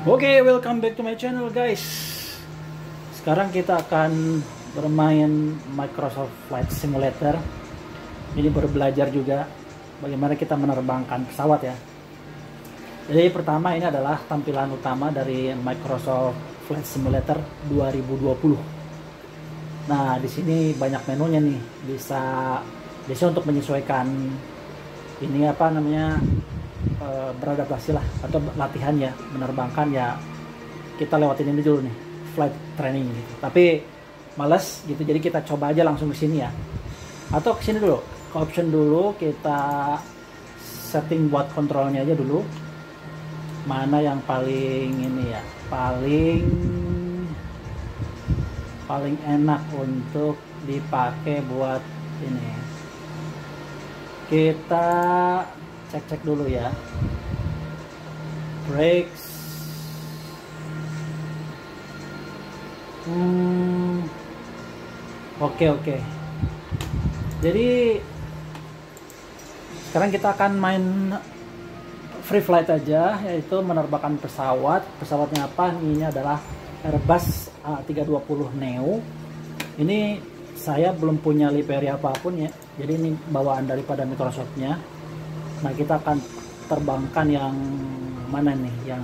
Oke, welcome back to my channel guys. Sekarang kita akan bermain Microsoft Flight Simulator. Ini baru belajar juga bagaimana kita menerbangkan pesawat ya. Jadi pertama ini adalah tampilan utama dari Microsoft Flight Simulator 2020. Nah, di sini banyak menunya nih. Bisa untuk menyesuaikan ini apa namanya beradaptasi lah atau latihan ya, menerbangkan ya, kita lewatin ini dulu nih, flight training gitu. Tapi males gitu, jadi kita coba aja langsung ke sini ya, atau ke sini dulu, ke option dulu, kita setting buat kontrolnya aja dulu, mana yang paling ini ya, paling enak untuk dipakai buat ini. Kita cek dulu ya, brakes. Oke. Jadi sekarang kita akan main free flight aja, yaitu menerbangkan pesawat. Pesawatnya apa? Ini adalah Airbus A320 Neo. Ini saya belum punya livery apapun ya, jadi ini bawaan daripada Microsoftnya. Nah, kita akan terbangkan yang mana nih, yang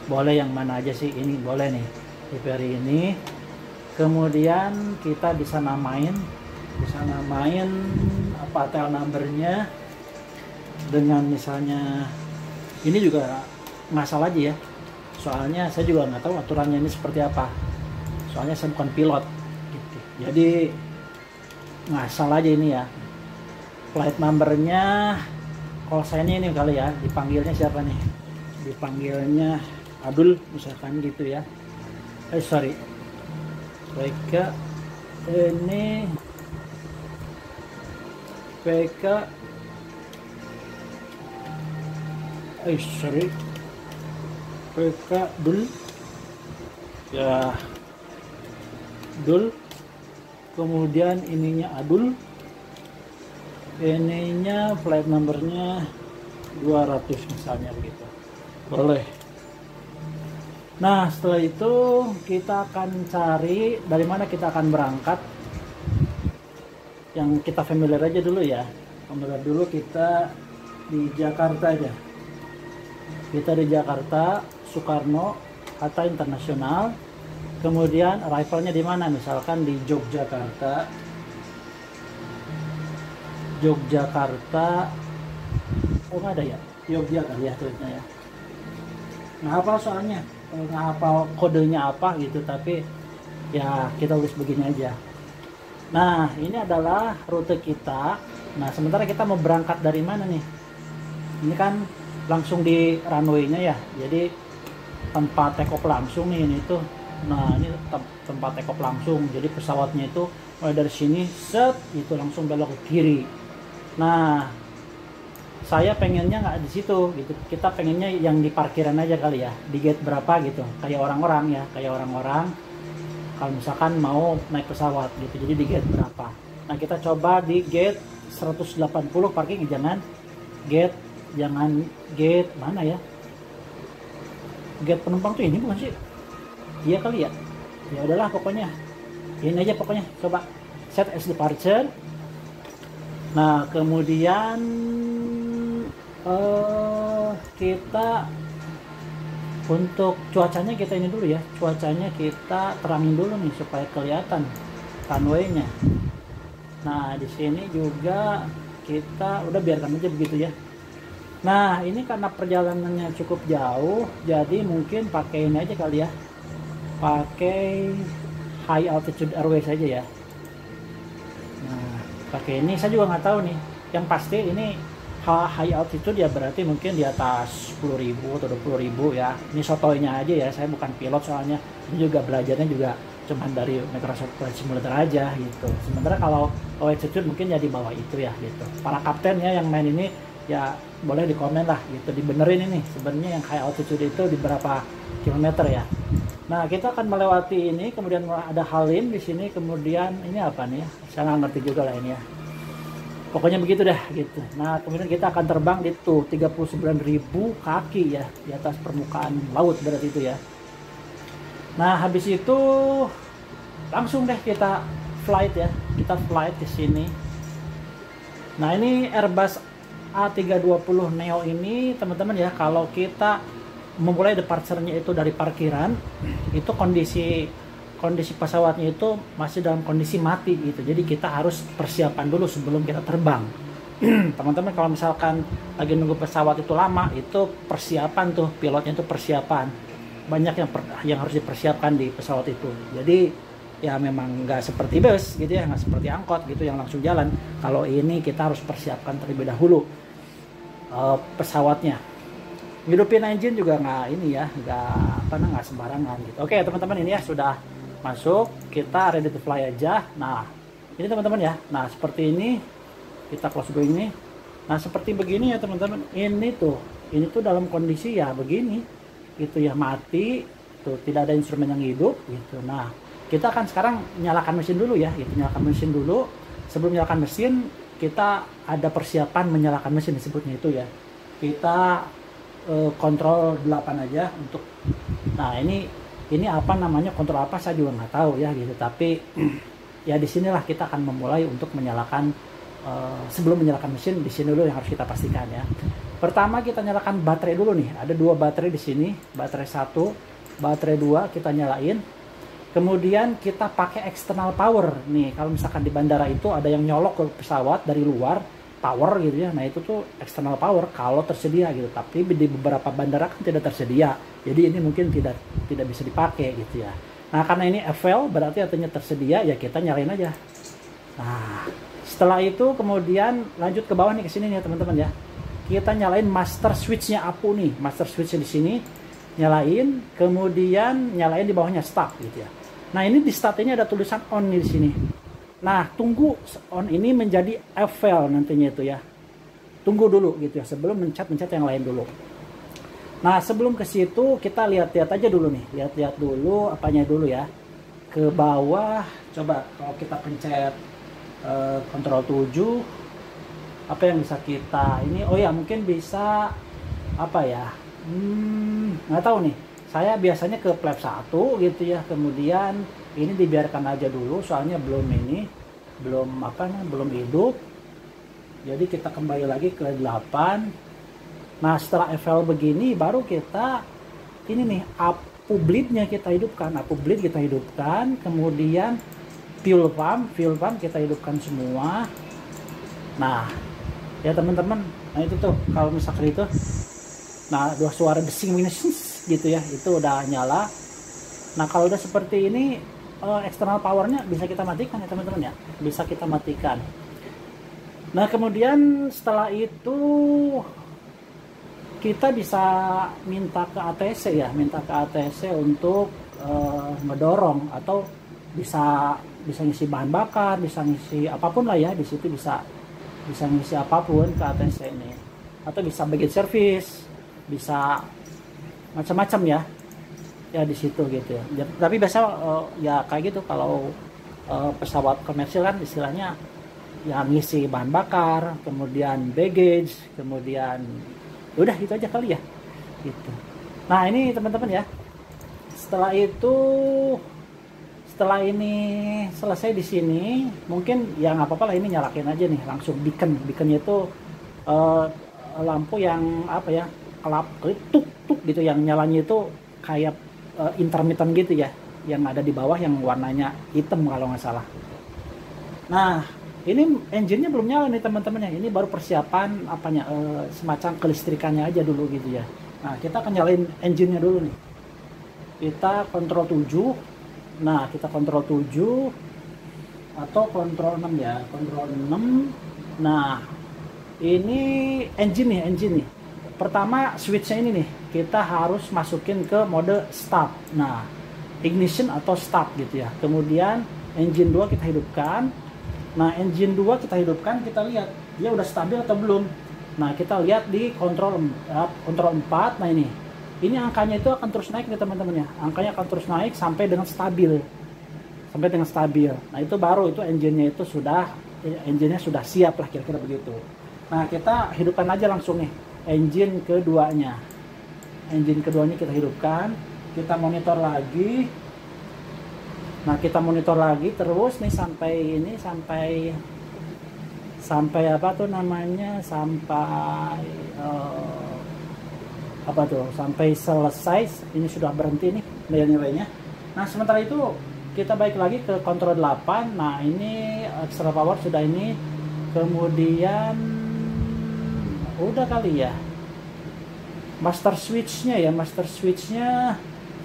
boleh yang mana aja sih. Ini boleh nih, livery ini. Kemudian kita bisa namain apa tail numbernya dengan misalnya ini juga ngasal aja ya, soalnya saya juga nggak tahu aturannya ini seperti apa, soalnya saya bukan pilot gitu. Jadi ngasal aja ini ya. Flight numbernya, kalau saya ini kali ya, dipanggilnya siapa nih? Dipanggilnya Abdul misalkan gitu ya. Sorry. PK ini PK sorry. PK Dul ya, Dul. Kemudian ininya Adul. Ininya flight numbernya 200 misalnya begitu, boleh. Nah, setelah itu kita akan cari dari mana kita akan berangkat. Yang kita familiar aja dulu ya, familiar dulu, kita di Jakarta aja. Kita di Jakarta Soekarno Hatta Internasional. Kemudian arrivalnya di mana? Misalkan di Yogyakarta, oh nggak ada ya, Yogyakarta kali ya tulisnya ya. Nggak hafal soalnya, nggak hafal kodenya apa gitu, tapi ya kita tulis begini aja. Nah, ini adalah rute kita. Nah, sementara kita mau berangkat dari mana nih? Ini kan langsung di runway-nya ya, jadi tempat take off langsung nih ini tuh. Nah, ini tempat take off langsung, jadi pesawatnya itu mulai dari sini set itu langsung belok ke kiri. Nah, saya pengennya nggak di situ gitu, kita pengennya yang di parkiran aja kali ya, di gate berapa gitu, kayak orang-orang ya, kalau misalkan mau naik pesawat gitu, jadi di gate berapa. Nah, kita coba di gate 180 parking, jangan gate mana ya, gate penumpang tuh ini bukan sih? Iya kali ya. Ya udahlah, pokoknya ini aja, pokoknya coba set as departure. Nah, kemudian kita untuk cuacanya kita ini dulu ya, cuacanya kita terangin dulu nih supaya kelihatan runway-nya. Nah, di sini juga kita udah biarkan aja begitu ya. Nah, ini karena perjalanannya cukup jauh, jadi mungkin pakai ini aja kali ya, pakai high altitude airways aja ya. Nah, pakai ini saya juga nggak tahu nih, yang pasti ini high altitude ya, berarti mungkin di atas 10.000 atau 20.000 ya. Ini sotoynya aja ya, saya bukan pilot soalnya, ini juga belajarnya juga cuman dari Microsoft Flight Simulator aja gitu. Sementara kalau low altitude mungkin ya di bawah itu ya gitu. Para kapten ya yang main ini ya boleh di komen lah gitu, dibenerin ini sebenarnya yang high altitude itu di berapa kilometer ya. Nah, kita akan melewati ini, kemudian ada Halim di sini, kemudian ini apa nih ya? Saya nggak ngerti juga lah ini ya. Pokoknya begitu dah gitu. Nah kemudian kita akan terbang di tuh 39.000 kaki ya di atas permukaan laut berarti itu ya. Nah habis itu langsung deh kita flight ya, kita flight ke sini. Nah ini Airbus A320 Neo ini teman-teman ya, kalau kita memulai departure-nya itu dari parkiran, itu kondisi pesawatnya itu masih dalam kondisi mati gitu. Jadi kita harus persiapan dulu sebelum kita terbang. Teman-teman kalau misalkan lagi nunggu pesawat itu lama, itu persiapan tuh, pilotnya itu persiapan. Banyak yang harus dipersiapkan di pesawat itu. Jadi ya memang nggak seperti bus gitu ya, nggak seperti angkot gitu yang langsung jalan. Kalau ini kita harus persiapkan terlebih dahulu pesawatnya. Hidupin engine juga nggak sembarangan gitu. Oke teman-teman, ini ya sudah masuk, kita ready to fly aja. Nah ini teman-teman ya, nah seperti ini kita close dulu ini. Nah seperti begini ya teman-teman, ini tuh dalam kondisi ya begini gitu ya, mati tuh, tidak ada instrumen yang hidup gitu. Nah kita akan sekarang nyalakan mesin dulu ya gitu, nyalakan mesin dulu. Sebelum nyalakan mesin kita ada persiapan menyalakan mesin disebutnya itu ya. Kita kontrol 8 aja untuk, nah ini apa namanya, kontrol apa saya juga nggak tahu ya gitu, tapi ya disinilah kita akan memulai untuk menyalakan. Sebelum menyalakan mesin, di sini dulu yang harus kita pastikan ya. Pertama kita nyalakan baterai dulu nih, ada 2 baterai di sini, baterai 1, baterai 2 kita nyalain. Kemudian kita pakai external power nih, kalau misalkan di bandara itu ada yang nyolok ke pesawat dari luar power gitu ya, nah itu tuh external power kalau tersedia gitu, tapi di beberapa bandara kan tidak tersedia, jadi ini mungkin tidak bisa dipakai gitu ya. Nah karena ini FL berarti artinya tersedia ya, kita nyalain aja. Nah setelah itu kemudian lanjut ke bawah nih, ke sini nih ya teman-teman ya, kita nyalain master switch-nya APU nih, master switch-nya di sini nyalain, kemudian nyalain di bawahnya start gitu ya. Nah ini di start ini ada tulisan on nih di sini. Nah, tunggu on ini menjadi FL nantinya itu ya. Tunggu dulu gitu ya, sebelum mencet yang lain dulu. Nah, sebelum ke situ kita lihat-lihat aja dulu nih. Lihat-lihat dulu apanya dulu ya. Ke bawah, coba kalau kita pencet kontrol 7, apa yang bisa kita ini? Oh ya, mungkin bisa apa ya? Nggak tahu nih. Saya biasanya ke flap 1 gitu ya. Kemudian ini dibiarkan aja dulu, soalnya belum hidup. Jadi kita kembali lagi ke 8. Nah setelah FL begini baru kita ini nih, APU bleed-nya kita hidupkan, kemudian fuel pump kita hidupkan semua. Nah ya teman-teman, nah itu tuh kalau misalkan itu, nah 2 suara desing minus gitu ya, itu udah nyala. Nah kalau udah seperti ini, eksternal powernya bisa kita matikan ya teman-teman ya, bisa kita matikan. Nah kemudian setelah itu kita bisa minta ke ATC untuk ngedorong, atau bisa ngisi bahan bakar, bisa ngisi apapun lah ya, di situ bisa ngisi apapun ke ATC ini, atau bisa bagian service, bisa macam-macam ya di situ gitu ya. Tapi biasa ya kayak gitu, kalau pesawat komersil kan istilahnya ya ngisi bahan bakar, kemudian baggage, kemudian udah itu aja kali ya gitu. Nah ini teman-teman ya, setelah ini selesai di sini, mungkin ya nggak apa-apa lah, ini nyalakin aja nih langsung beaconnya itu lampu yang apa ya, kelap tuk gitu, yang nyalanya itu kayak intermittent gitu ya, yang ada di bawah yang warnanya hitam kalau nggak salah. Nah ini engine-nya belum nyala nih teman-teman ya, ini baru persiapan apanya, semacam kelistrikannya aja dulu gitu ya. Nah kita akan nyalain engine-nya dulu nih, kita kontrol 7. Nah kita kontrol 7 atau kontrol 6 ya, kontrol 6. Nah ini engine nih. Pertama switch-nya ini nih, kita harus masukin ke mode start. Nah ignition atau start gitu ya. Kemudian engine 2 kita hidupkan. Nah engine 2 kita hidupkan, kita lihat dia udah stabil atau belum. Nah kita lihat di kontrol 4. Nah ini angkanya itu akan terus naik nih teman-teman ya, angkanya akan terus naik sampai dengan stabil. Nah itu baru, itu engine-nya itu sudah engine-nya sudah siap lah, kira-kira begitu. Nah, kita hidupkan aja langsung nih engine keduanya. Engine keduanya kita hidupkan, kita monitor lagi. Nah, kita monitor lagi terus nih sampai apa tuh namanya, sampai selesai. Ini sudah berhenti nih nilai-nilainya. Nah, sementara itu kita balik lagi ke kontrol 8. Nah, ini extra power sudah ini. Kemudian udah kali ya. Master switch-nya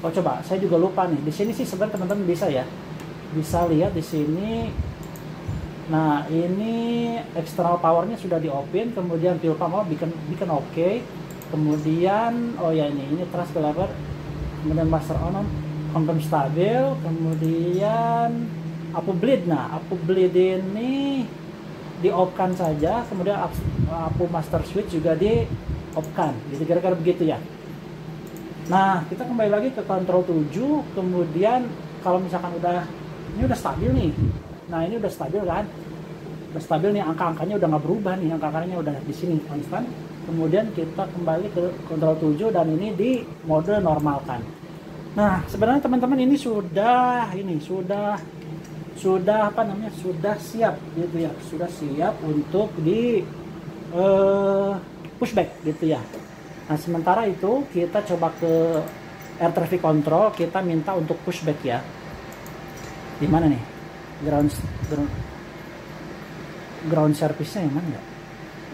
oh coba, saya juga lupa nih. Di sini sih sebenarnya teman-teman bisa ya. Bisa lihat di sini. Nah, ini external powernya sudah di-open, kemudian fuel pump mau bikin oke. Kemudian oh ya ini thrust lever, kemudian master on confirm stabil, kemudian apu bleed. Nah, apu bleed ini di-off-kan saja, kemudian apu master switch juga di-off-kan. Gitu kira-kira begitu ya. Nah, kita kembali lagi ke kontrol 7, kemudian kalau misalkan ini udah stabil nih. Nah, ini udah stabil kan? Udah stabil nih, angka-angkanya udah nggak berubah nih, angka-angkanya udah di sini konstan. Kemudian kita kembali ke kontrol 7 dan ini di mode normalkan. Nah, sebenarnya teman-teman ini sudah apa namanya? Sudah siap gitu ya. Sudah siap untuk di pushback gitu ya. Nah, sementara itu kita coba ke air traffic control, kita minta untuk pushback ya. Di mana nih? Ground service-nya yang mana ya?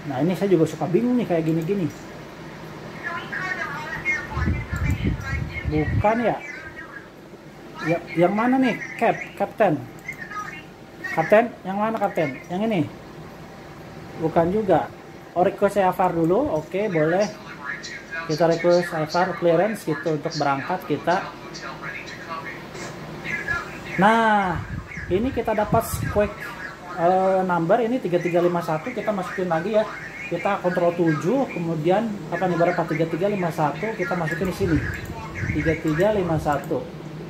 Nah, ini saya juga suka bingung nih kayak gini-gini. Bukan ya? Yang mana nih? Kapten, yang mana kapten? Yang ini? Bukan juga. Request IFR dulu, oke, boleh. Kita request IFR clearance gitu untuk berangkat kita. Nah, ini kita dapat squawk number ini 3351, kita masukin lagi ya. Kita kontrol 7, kemudian apa nih, berapa? 3351 kita masukin di sini. 3351.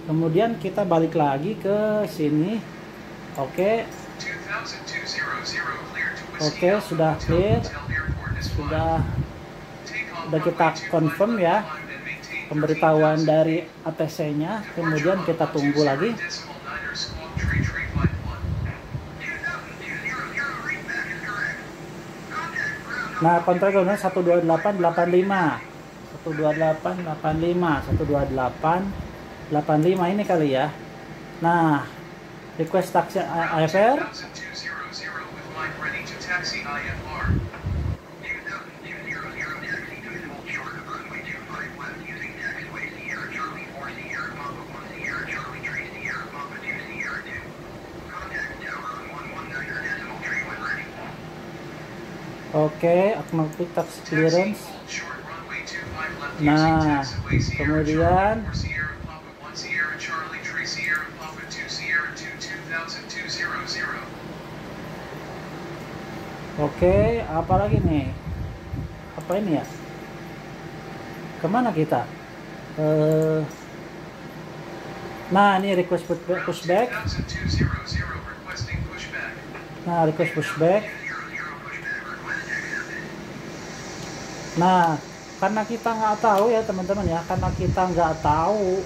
Kemudian kita balik lagi ke sini. Oke, sudah clear. Sudah kita confirm ya pemberitahuan dari ATC-nya. Kemudian kita tunggu lagi. Nah, kontrolnya 12885 ini kali ya. Nah, request taxi IFR. Oke, acknowledge tax clearance. Nah, kemudian oke, apa lagi nih? Apa ini ya? Kemana kita? Nah, ini request pushback. Nah, request pushback. Nah, karena kita nggak tahu ya teman-teman ya, karena kita nggak tahu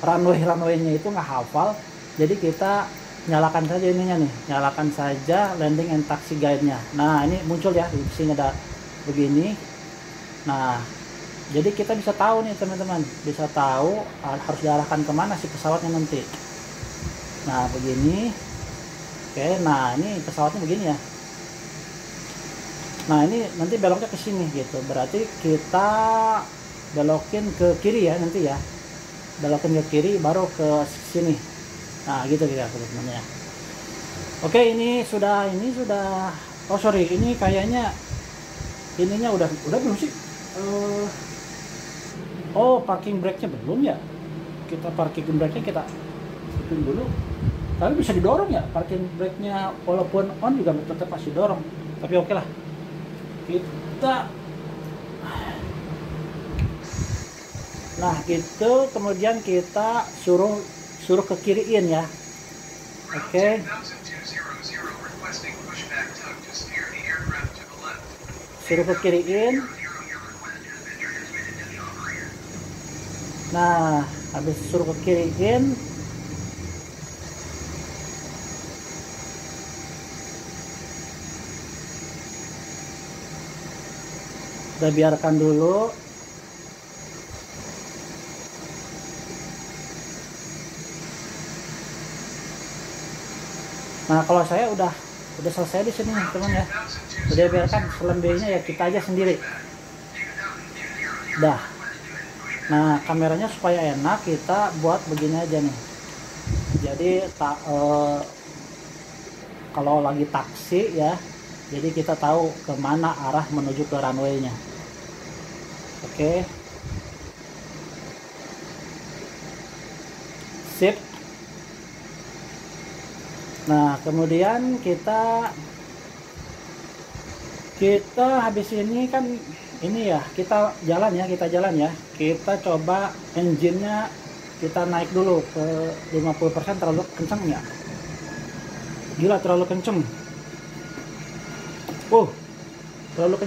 runway-nya itu nggak hafal, jadi kita nyalakan saja ininya nih, nyalakan saja landing and taxi guide-nya. Nah, ini muncul ya, di sini ada begini. Nah, jadi kita bisa tahu nih teman-teman, bisa tahu harus diarahkan kemana si pesawatnya nanti. Nah, begini. Oke, nah ini pesawatnya begini ya. Nah, ini nanti beloknya ke sini gitu. Berarti kita belokin ke kiri ya nanti ya. Belokin ke kiri baru ke sini. Nah, gitu kira teman-teman ya. Oke, ini sudah oh sorry, ini kayaknya ininya udah belum sih? Oh, parking brake-nya belum ya. Kita parking brake-nya kita hitungin dulu. Tapi bisa didorong ya parking brake-nya, walaupun on juga tetap masih dorong. Tapi oke lah. Nah gitu, kemudian kita suruh ke kiriin ya. Oke. suruh ke kiriin. Nah, habis suruh ke kiriin, udah biarkan dulu. Nah, kalau saya udah selesai di sini teman ya. Udah biarkan, selebihnya ya kita aja sendiri. Dah. Nah, kameranya supaya enak kita buat begini aja nih. Jadi kalau lagi taksi ya, jadi kita tahu kemana arah menuju ke runway-nya. Oke. Sip. Nah, kemudian kita habis ini kan ini ya, kita jalan ya. Kita coba engine-nya kita naik dulu ke 50%. Terlalu kenceng ya? Gila, terlalu kenceng. Terlalu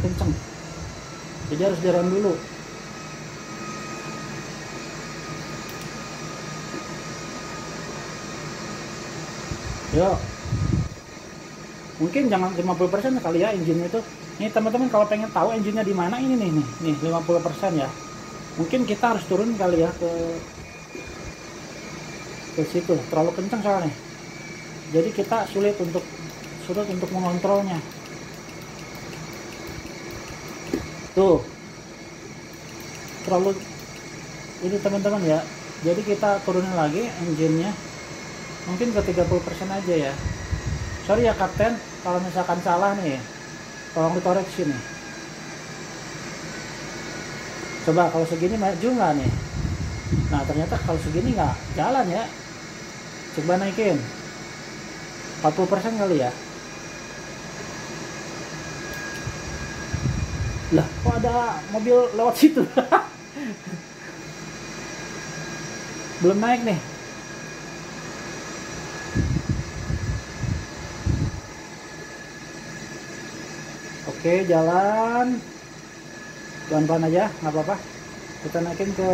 kenceng. Jadi harus direm dulu. Yuk. Mungkin jangan 50% kali ya engine itu. Nih teman-teman, kalau pengen tahu engine-nya di mana, ini nih 50% ya. Mungkin kita harus turun kali ya ke situ. Terlalu kencang soalnya. Jadi kita sulit untuk mengontrolnya. Tuh. Terlalu ini teman-teman ya. Jadi kita turunin lagi engine-nya. Mungkin ke 30% aja ya. Sorry ya kapten, kalau misalkan salah nih, tolong dikoreksi nih. Coba kalau segini maju nggak nih? Nah ternyata kalau segini nggak jalan ya. Coba naikin 40% kali ya. Lah kok ada mobil lewat situ? Belum naik nih. Oke, jalan pelan-pelan aja, nggak apa-apa. Kita naikin ke.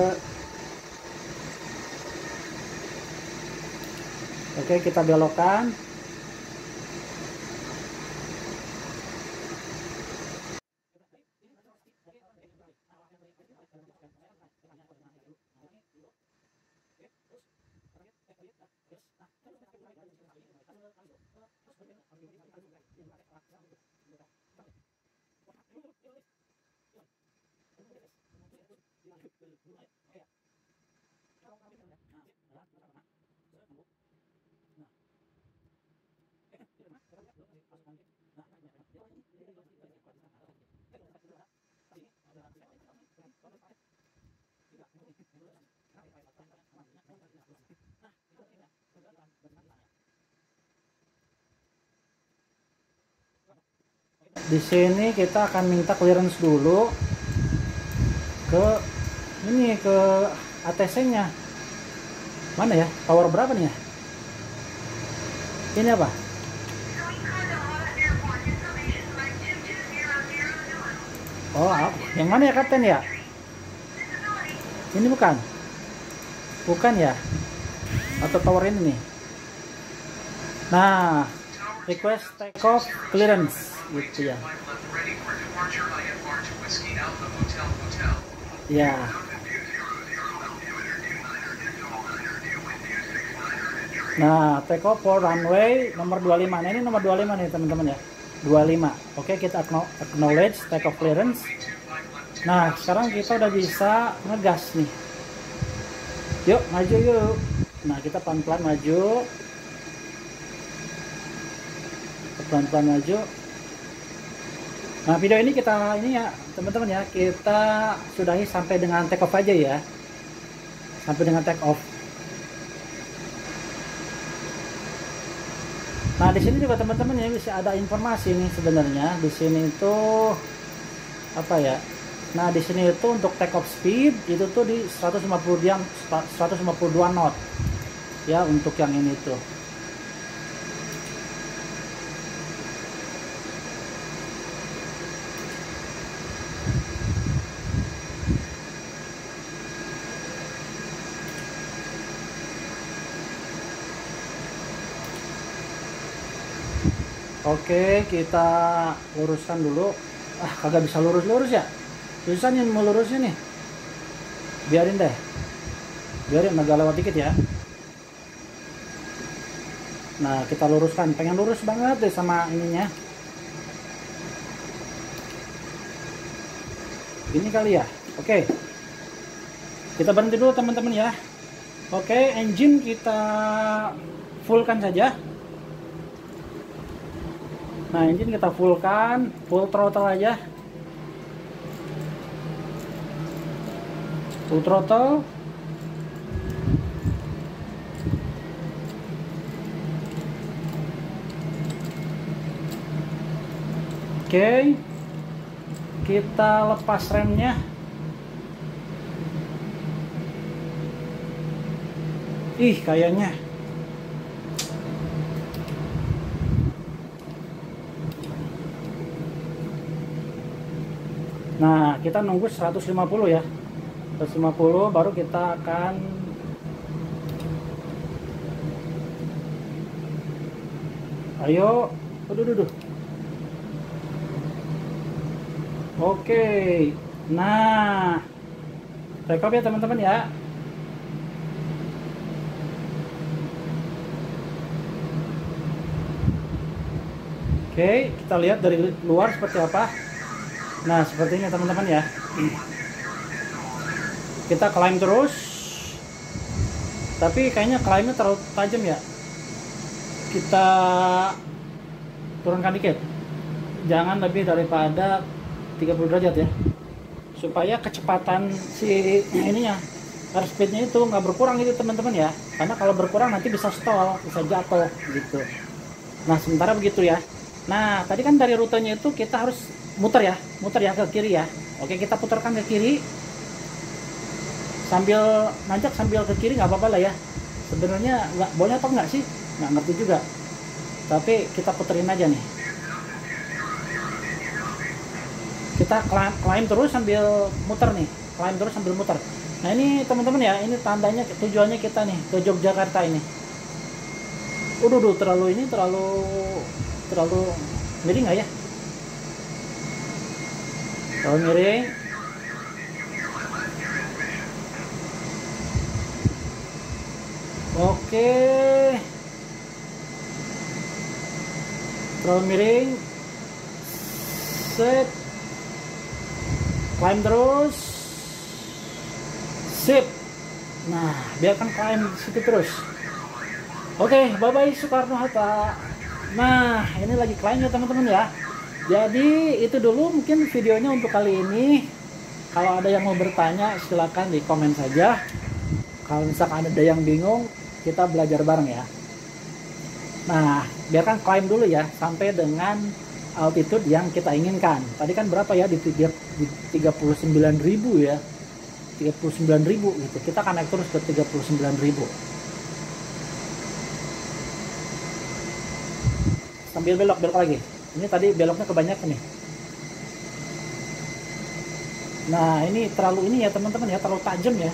Oke, kita belokkan. Di sini kita akan minta clearance dulu ke ini, ke ATC-nya. Mana ya? Tower berapa nih ya? Ini apa? Oh, yang mana ya kapten ya? Ini bukan? Bukan ya? Atau tower ini nih? Nah, request takeoff clearance gitu ya. Ya. Nah, takeoff for runway nomor 25. Nah, ini nomor 25 nih teman-teman ya. 25. Oke, kita acknowledge takeoff clearance. Nah, sekarang kita udah bisa ngegas nih. Yuk, maju yuk. Nah, kita pelan-pelan maju. Pelan-pelan maju. Nah, video ini kita ya teman-teman ya, kita sudahi sampai dengan take off aja ya. Sampai dengan take off. Nah, di sini juga teman-teman ya bisa ada informasi nih sebenarnya. Di sini itu apa ya? Nah, di sini itu untuk take off speed itu tuh di 152 knot. Ya, untuk yang ini tuh. Oke, kita luruskan dulu. Ah, kagak bisa lurus-lurus ya. Susah nih melurusnya nih. Biarin deh. Biarin agak lewat dikit ya. Nah, kita luruskan. Pengen lurus banget deh sama ininya. Ini kali ya. Oke. Kita berhenti dulu teman-teman ya. Oke, engine kita fullkan saja. Nah, engine kita fullkan, full throttle aja. Full throttle. Oke. Kita lepas remnya. Ih, kayaknya. Nah, kita nunggu 150 ya. 150 baru kita akan ayo. Aduh. Oke. Nah, rekap ya teman-teman ya. Oke, kita lihat dari luar seperti apa. Nah, sepertinya teman-teman ya. Kita climb terus. Tapi kayaknya climbnya terlalu tajam ya. Kita turunkan dikit. Jangan lebih daripada 30 derajat ya. Supaya kecepatan si ininya, airspeednya itu nggak berkurang gitu teman-teman ya. Karena kalau berkurang nanti bisa stall, bisa jatuh gitu. Nah, sementara begitu ya. Nah, tadi kan dari rutenya itu kita harus muter ya ke kiri ya. Oke, kita putarkan ke kiri sambil nanjak, sambil ke kiri nggak apa-apa lah ya. Sebenarnya nggak boleh apa nggak sih, nggak ngerti juga, tapi kita puterin aja nih. Kita climb terus sambil muter nih, climb terus sambil muter. Nah, ini teman-teman ya, ini tandanya tujuannya kita nih ke Yogyakarta ini. Terlalu miring nggak ya? Terlalu miring. Oke. Terlalu miring. Set. Climb terus. Sip. Nah, biarkan climb situ terus. Oke, bye-bye Soekarno-Hatta. Nah, ini lagi climb ya teman-teman ya. Jadi itu dulu mungkin videonya untuk kali ini. Kalau ada yang mau bertanya silakan di komen saja. Kalau misalkan ada yang bingung, kita belajar bareng ya. Nah, biarkan climb dulu ya sampai dengan altitude yang kita inginkan. Tadi kan berapa ya, di 39.000 ya. 39.000 gitu. Kita akan naik terus ke 39.000. Sambil belok lagi. Ini tadi beloknya kebanyakan nih. Nah, ini terlalu ini ya teman-teman ya, terlalu tajam ya.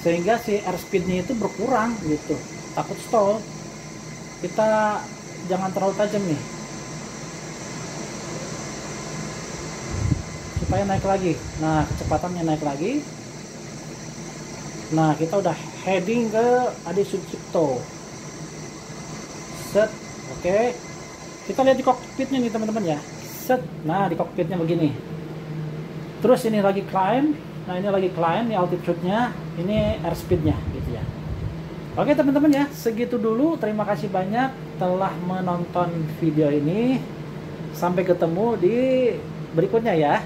Sehingga si airspeednya itu berkurang gitu. Takut stall. Kita jangan terlalu tajam nih. Supaya naik lagi. Nah, kecepatannya naik lagi. Nah, kita udah heading ke Adi Sucipto. Set. Oke. Kita lihat di kokpitnya nih teman-teman ya. Set. Nah, di kokpitnya begini. Terus ini lagi climb. Nah, ini lagi climb, ini altitude-nya, ini airspeed-nya gitu ya. Oke teman-teman ya, segitu dulu. Terima kasih banyak telah menonton video ini. Sampai ketemu di berikutnya ya.